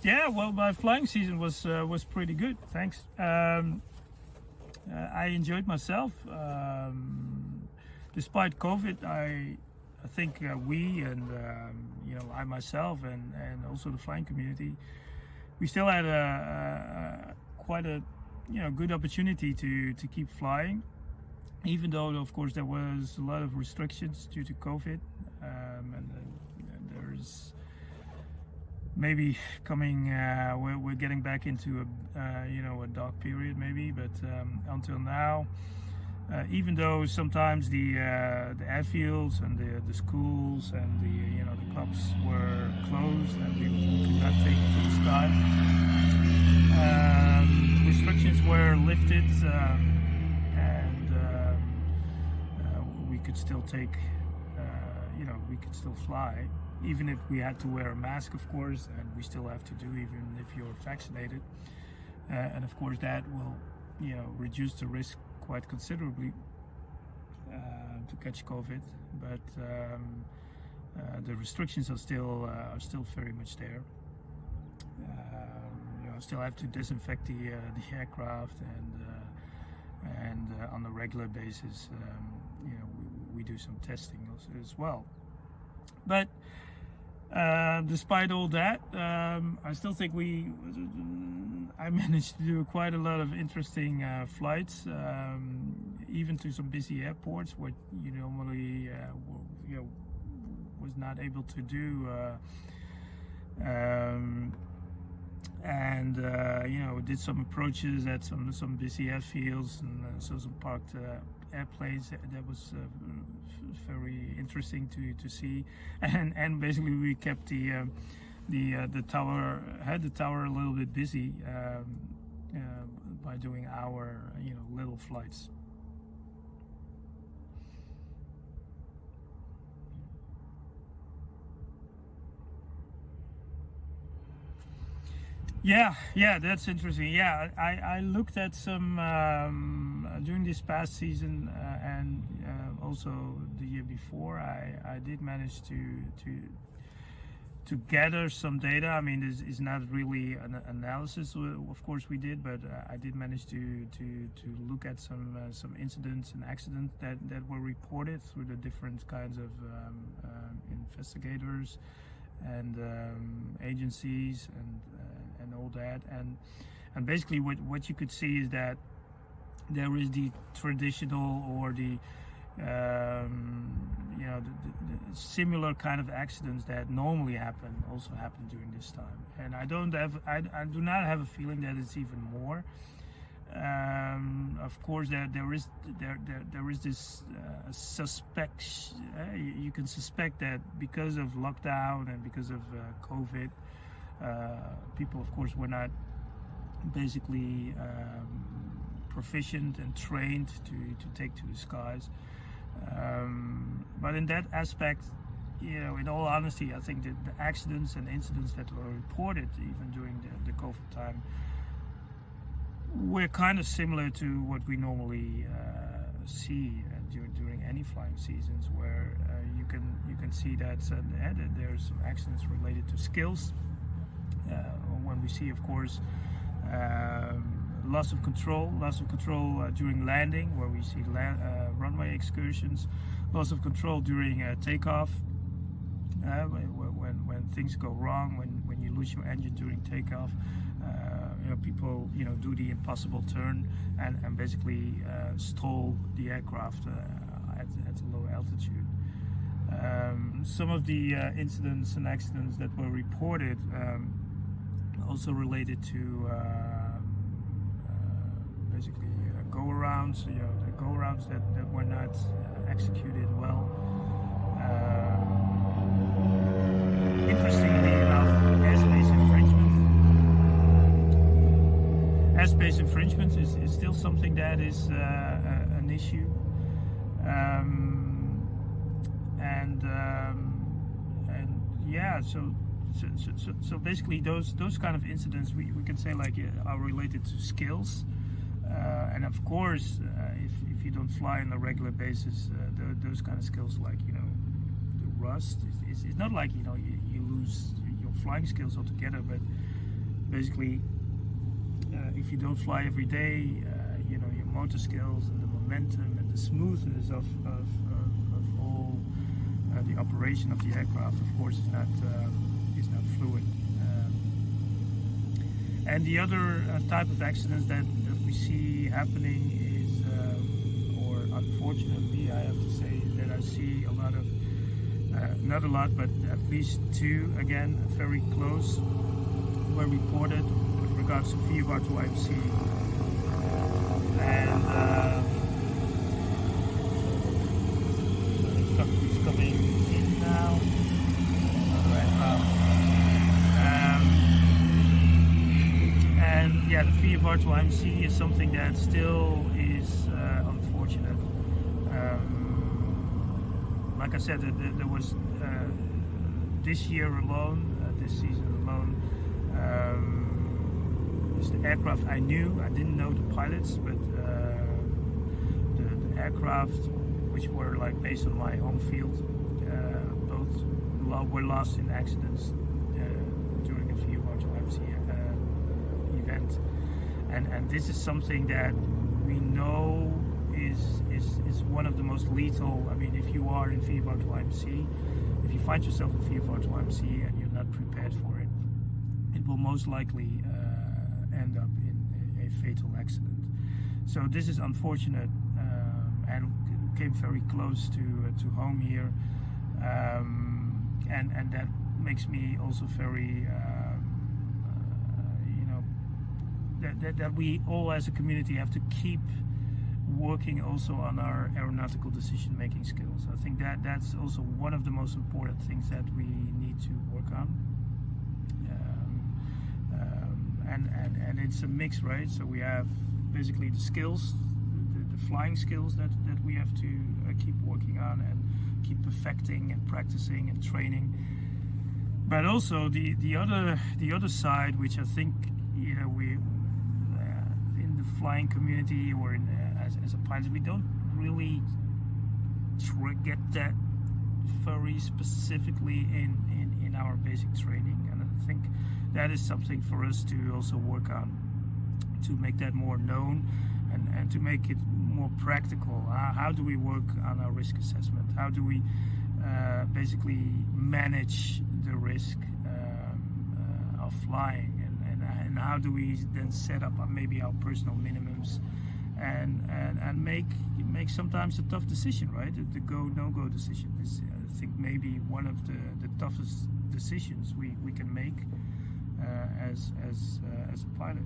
Yeah, well, my flying season was pretty good. Thanks. I enjoyed myself. Despite COVID, I think we and I myself and also the flying community, we still had quite a good opportunity to keep flying, even though of course there was a lot of restrictions due to COVID, and there's maybe coming we're getting back into a dark period maybe, but until now, even though sometimes the airfields and the schools and the clubs were closed and we could not take to the sky, restrictions were lifted, and we could still take we could still fly, even if we had to wear a mask, of course, and we still have to do even if you're vaccinated, and of course that will reduce the risk quite considerably to catch COVID, but the restrictions are still very much there. Still have to disinfect the aircraft, and on a regular basis, we do some testing as well. But despite all that, I still think I managed to do quite a lot of interesting flights, even to some busy airports, what you normally was not able to do. We did some approaches at some busy airfields, and so some parked airplanes. That was very interesting to see, and basically we kept the tower, had the tower a little bit busy by doing our little flights. Yeah, that's interesting. Yeah, I looked at some during this past season, and also the year before. I did manage to gather some data. I mean, this is not really an analysis, of course we did, but I did manage to look at some incidents and accidents that were reported through the different kinds of investigators and agencies and all that, and basically what you could see is that there is the traditional or the similar kind of accidents that normally also happen during this time, and I do not have a feeling that it's even more. Of course, there is this suspect. You can suspect that because of lockdown and because of COVID, people, of course, were not basically proficient and trained to take to the skies. But in that aspect, in all honesty, I think that the accidents and incidents that were reported even during the COVID time were kind of similar to what we normally see during any flying seasons, where you can see that there's some accidents related to skills. When we see, of course, loss of control during landing, where we see runway excursions, loss of control during takeoff, when things go wrong, when you lose your engine during takeoff, people do the impossible turn and basically stall the aircraft at a low altitude. Some of the incidents and accidents that were reported also related to basically go-arounds, the go-arounds that were not executed well. Interestingly enough, airspace infringement is still something that is an issue, and yeah, so basically those kind of incidents we can say are related to skills, and of course if you don't fly on a regular basis, those kind of skills the rust, it's not like you lose your flying skills altogether, but basically, if you don't fly every day, you know, your motor skills and the momentum and the smoothness of all the operation of the aircraft, of course, is not fluid. And the other type of accidents that we see happening is, or unfortunately, I have to say that I see a lot of, not a lot, but at least two, again, very close, were reported with regards to VFR to IMC. And it's coming in now. And yeah, the VFR to IMC is something that still is unfortunate. Like I said, there was this year alone, this season alone, it's the aircraft I knew. I didn't know the pilots, but the aircraft, which were like based on my home field, both were lost in accidents during a VFR to IMC event, and this is something that we know is one of the most lethal. I mean, if you are in VFR to IMC, if you find yourself in VFR to IMC and you're not prepared for it, it will most likely end up in a fatal accident. So this is unfortunate, and came very close to home here, and that makes me also very that we all as a community have to keep working also on our aeronautical decision-making skills. I think that's also one of the most important things that we need to work on. And it's a mix, right? So we have basically the skills, the flying skills that we have to keep working on and keep perfecting and practicing and training. But also the other side, which I think, you know, we in the flying community or in, as a pilot, we don't really get that very specifically in our basic training, and I think that is something for us to also work on, to make that more known and to make it more practical. How do we work on our risk assessment? How do we basically manage the risk of flying, and how do we then set up maybe our personal minimums and make sometimes a tough decision, right? The go-no-go decision is, I think, maybe one of the toughest decisions we can make as a pilot.